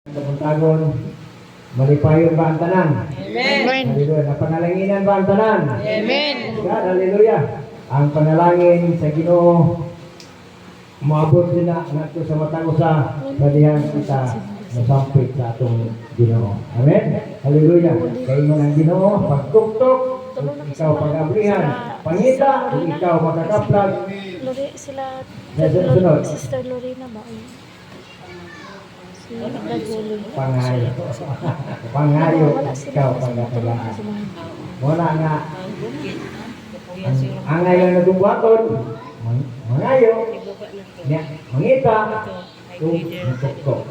Kapuntagon, malipayon ba ang tanan? Amen. Hallelujah. Napanalanginan ba ang tanan? Amen. God, hallelujah. Ang panalangin sa Ginoo, maabot din na nato sa matang usa, balihan kita masampit sa atong Ginoo. Amen? Hallelujah. Kay mo ng Ginoo, pagtuktok, ikaw pag-abrihan. Pangita, ikaw makakaplag. Lori sila. Sunod. Sister Lorena ba? Si Rajeli. Pangayo. Pangayo, ikaw pag-abrihan. Wala nga. Ang ngayon na dubuhaton, mangayo, mangita, tuktok.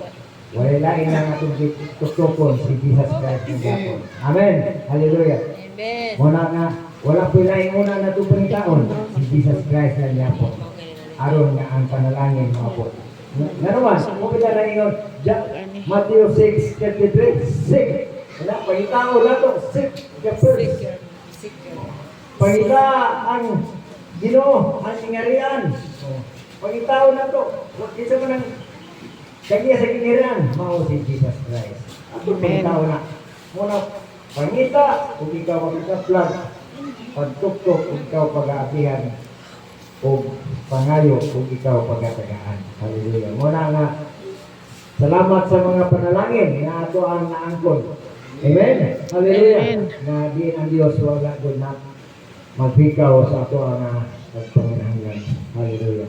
Wala lain lang atong tuktokon si Jesus Christ ng Japon. Amen. Hallelujah. Amen. Wala nga, wala po lain muna na itong panitaon si Jesus Christ ng Japon. Aron nga ang panalangin maabot. Nga naman, kung kita na ingon, Matthew 6:33, 6. Wala, pangitao na ito, 6, the first. Pangita ang Ginoo, ang ingarian. Pangitao na ito. Huwag isa mo ng kanya sa kinirian, mao si Jesus Christ. Ang pangitao na. Muna, pangita, kung ikaw magkakaplag, pagtuktok, kung ikaw pag-aabihan, o pangayo, kung ikaw pag-atagaan. Hallelujah. Muna nga, salamat sa mga panalangin na ato ang naangkon. Amen? Hallelujah. Amen. Na di ang Diyos wala doon na magpikaw sa ato ang pagpanginahanglan. Hallelujah.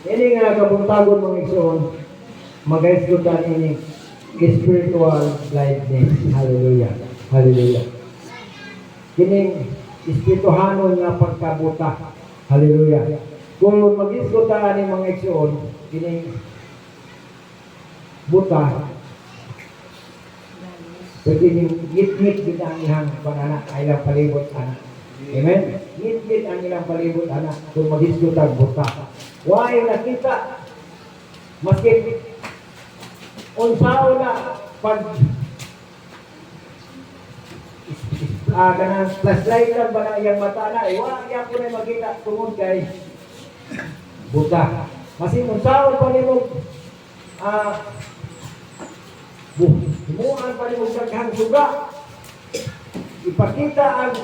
Ini nga kabuntagon mga igsoon, mag-isgutan ini spiritual blindness. Hallelujah. Hallelujah. Kining espirituhanon nga pagkabuta. Hallelujah. Kung mag-isgutan ini mga igsoon, kining buta, pwede yung ngit-ngit din ang ilang pag-anak, ay ilang palibot anak. Amen? Ngit-ngit ang ilang palibot anak kung mag-isgutan buta. Why nakita? Maski unsao na pag kanang flashlight lang ba na iyang mata na, wala yan po na makita tungod kay buta. Maski unsao pa ni mo himuan pa ni mo daghang suga. Ipakita ang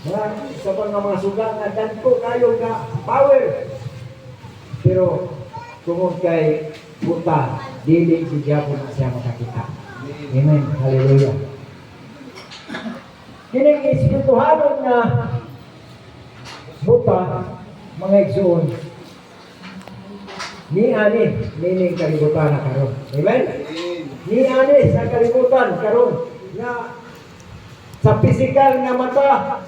sa mga suga na danto kayo nga power. Pero tungod kay buta, dili si Diabo na siya makakita. Amen. Hallelujah. Kining espirituhanon na buta, mga igsoon, ni ani nining kalibutan na karon. Amen. Ni ani sa kalibutan karon na sa pisikal nga mata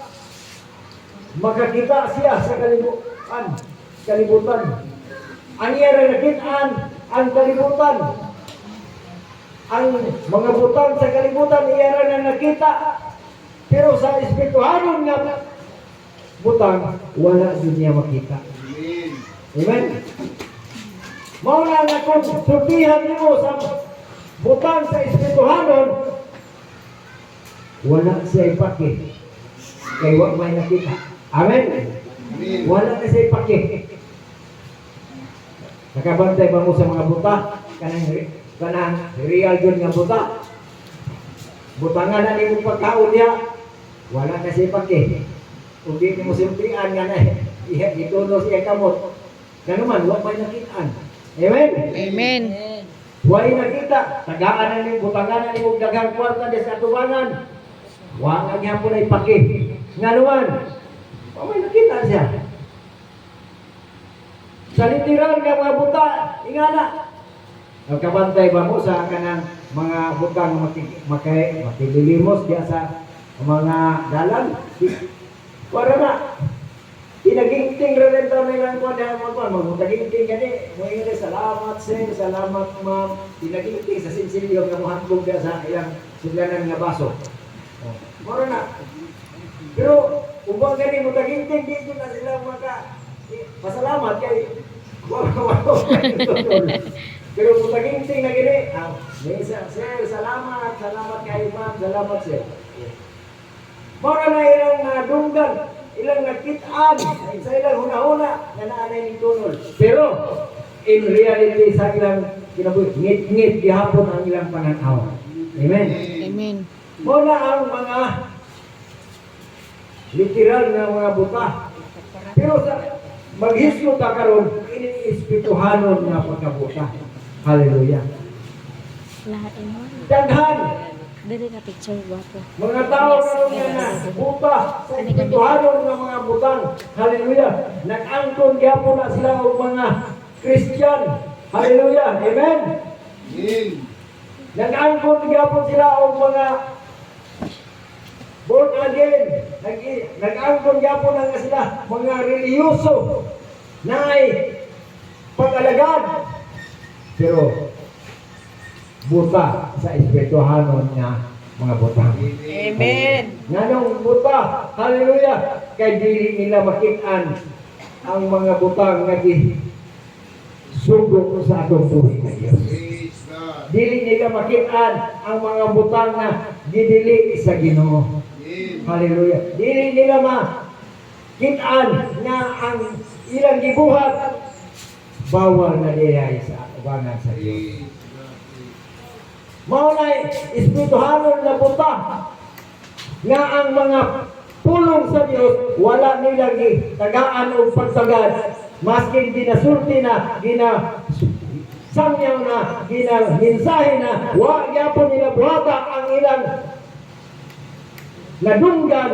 makakita siya sa kalibutan. Ang iyang nakitaan ang kalibutan. Ang mga butang sa kalibutan iyang na nakita. Pero sa espirituhanon nga butang wala din niya makita. Amen. Mao na nga kung sultihan niyo sa butang sa espirituhanon, wala siya ipaki. Kay wag may nakita. Amen? Wala na siya ipaki. Nakabantay ba mo sa mga buta? Kanang real yun nga buta. Butangan na ni mo pagkaon niya, wala na siya ipaki. Kung di mo sultihan nga na, ituno siya kamot. Ganuman, wag may nakitaan. Amen? Amen. Huwag nakita, tagaan na ni butangan na ni mong daghang kwarta des katubangan. Huwag niya po na ipaki. Nga naman, may nakita siya. Sa literal nga mga buta, ingana. Nagkabantay ba mo sa kanang mga butang makililimos diya sa mga dalan? Para na. Tinagingting rin ito nilang ko dahil magtagingting gani. Mga salamat sir, salamat ma'am. Tinagingting sa sinsilyo nga muhandog ka sa ilang sudlanan nga baso. Mara na. Pero ubang gani mo tagingting dito na sila pasalamat kay pero mo tagingting na gani. Sir, salamat kay ma'am, salamat sir. Mara na ilang dunggan. Ilang nakitaan sa ilang huna-huna na naanay ni tunol. Pero in reality sa ilang kinabuhi ngit-ngit gihapon ang ilang pananaw. Amen. Amen. Muna ang mga literal na mga buta. Pero sa maghisgo ta karon ini espirituhanon nga pagkabuta. Hallelujah. Lahat mo. Daghan Dili na picture gwapo. mga tao karon nga na buta sa espirituhanon nga mga butang. Hallelujah. Nag-angkon gyapon na sila og mga Christian. Hallelujah. Amen. Nag-angkon gyapon sila og mga born again. Nag-angkon gyapon na nga sila mga reliyoso na ay pag-alagad. Pero buta sa espirituhanon nga mga butang. Amen. Nganong buta, hallelujah, kay dili nila makit-an ang mga butang nga sugod sa atong buhay na Diyos. Dili nila makit-an ang mga butang na gidili sa Ginoo. Hallelujah. Dili nila makit-an nga ang ilang gibuhat bawal na diay sa ubangan sa Diyos. Maunay, espirituhanon na buta nga ang mga pulong sa Diyos wala nilang tagaan o pagsagad maski ginasulti na sangyaw na ginamensahe na wa gyapon nila buhata ang ilang nadunggan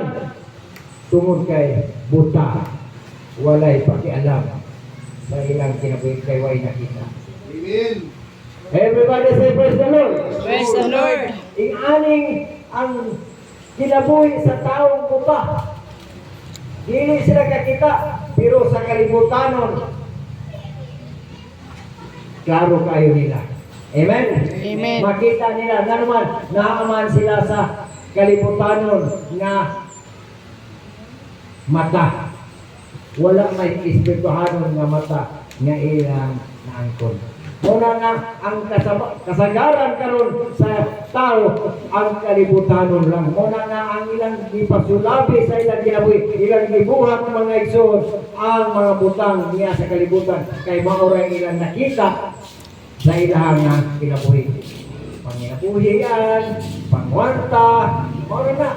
tungod kay buta walay pakialam sa ilang kinabuhi kay way nakita. Amen. Everybody say praise the Lord. Praise the Lord. Ing-aning ang kinabuhi sa taong buta. Dili sila kakita, pero sa kalibutanon, klaro kayo nila. Amen? Amen. Makita nila, nga naman, naaman sila sa kalibutanon nga mata. Wala may espirituhanon nga mata nga ilang naangkon. Muna nga ang kasagaran karon sa tao ang kalibutanon lang. Muna nga ang ilang ipasulabi sa ilang kinabuhi, ilang gibuhat ng mga igsoon ang mga butang niya sa kalibutan kay maoray ilang nakita sa ilang nga kinabuhi. Panginabuhian, pangwarta, maoray na.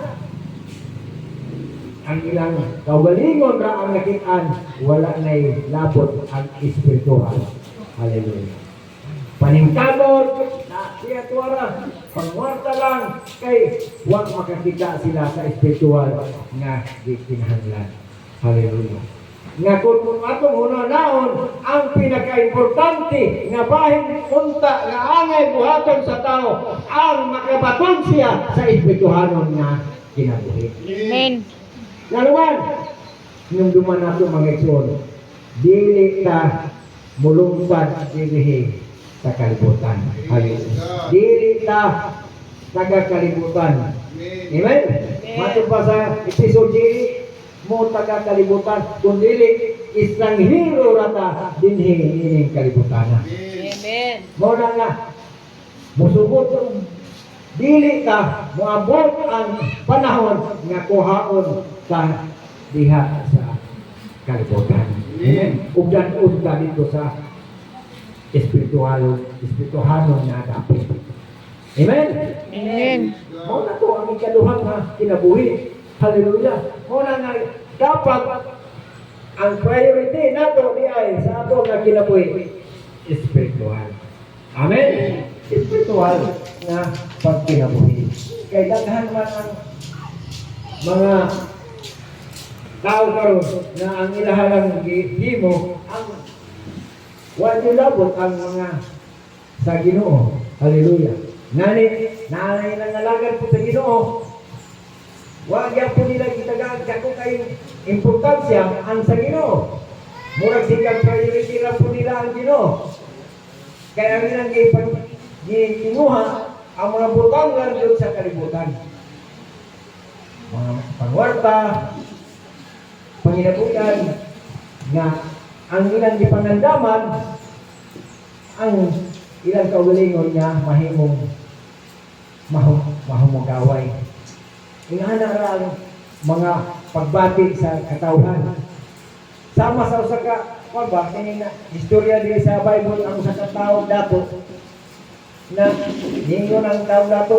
Ang ilang kaugalingon ra ang nakitaan, wala na'y labot ang espiritual. Hallelujah. Paningkamot na siya tuwara, pangwarta lang kay huwag makakita sila sa espiritual nga kinahanglan. Hallelujah. Nga kung atong una-naon, ang pinaka-importante nga bahin unta nga angay buhaton sa tao, ang makabaton siya sa espirituhanon nga kinabuhi. Amen. Naluman, nung duman nato mga igsoon, dili ta mulungkad dili sa kalibutan. Hallelujah. Dili ta taga-kalibutan. Amen? Matod pa sa episode dili mo taga-kalibutan, kung dili istranghero rata dinhi ining kalibutan. Amen. Mo na nga musubot yung dili ta moabot ang panahon nga kuhaon sa diha sa kalibutan. Amen. Ugdan-ugdan ka dito sa espirituhanon na dapit. Amen. Amen. Mo na to ang ikaduhang nga kinabuhi. Hallelujah. Mo na nga dapat ang priority nato di ay sa ato nga kinabuhi espiritual. Amen. Espiritual nga pagkinabuhi. Kay daghan man ang mga tao karon na ang ilahalang gihimo ang wala labot ang mga sa Ginoo. Hallelujah. Nanay nang nalagan po sa Ginoo. Wa gyud po nila gitagaan kako kay importansya ang sa Ginoo. Murag sikat priority ra po nila ang Ginoo. Kaya ang ilang gikinuha ang mga butang lang doon sa kalibutan. Mga pangwarta, panginabutan, nga ang ilang gipangandaman, ang ilang kaugalingon nga mahumugaway. Ingana ra ang mga pagbati sa katawhan. Sama sa usa ka kung ba, kini na, istorya di sa Bible, ang usa ka tao dato, na ningon ang tao dato,